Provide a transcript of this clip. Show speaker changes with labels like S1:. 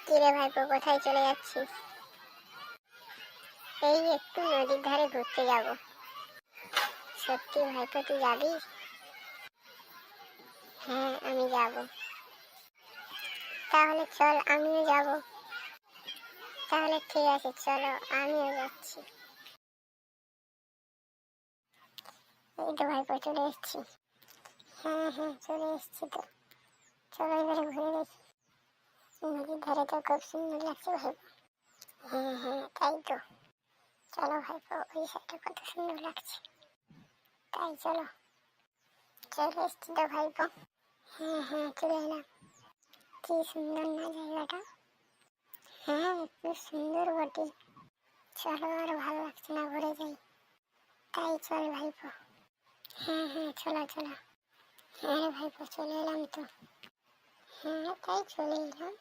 S1: কিরে ভাইপো, কোথায় চলে যাচ্ছিস? এই একটু নদীর ধারে ঘুরতে যাব। সত্যি ভাইপো, তুই যাবি? হ্যাঁ, আমি যাব। তাহলে চল, আমিও যাব। তাহলে ঠিক আছে, চলো, আমিও যাচ্ছি। এই তো ভাইপো, চলে এসেছি। হ্যাঁ হ্যাঁ, চলে এসেছি তো। চলো এবারে ঘুরে দেখি। নদীর ধারে তো খুব সুন্দর লাগছে ভাইপো। হ্যাঁ হ্যাঁ, তাই তো। চলো ভাইপো, ওই সাইডটা কত সুন্দর লাগছে। তাই চলো। চলে এসেছি তো ভাইপো। হ্যাঁ হ্যাঁ, চলে এলাম। কি সুন্দর না জায়গাটা? হ্যাঁ, একটু সুন্দর বটে। চলো, আর ভালো লাগছে না, ঘুরে যাই। তাই চল ভাইপো। হ্যাঁ হ্যাঁ, চলো চলো। হ্যাঁ ভাইপো, চলে এলাম তো। হ্যাঁ, তাই চলে এলাম।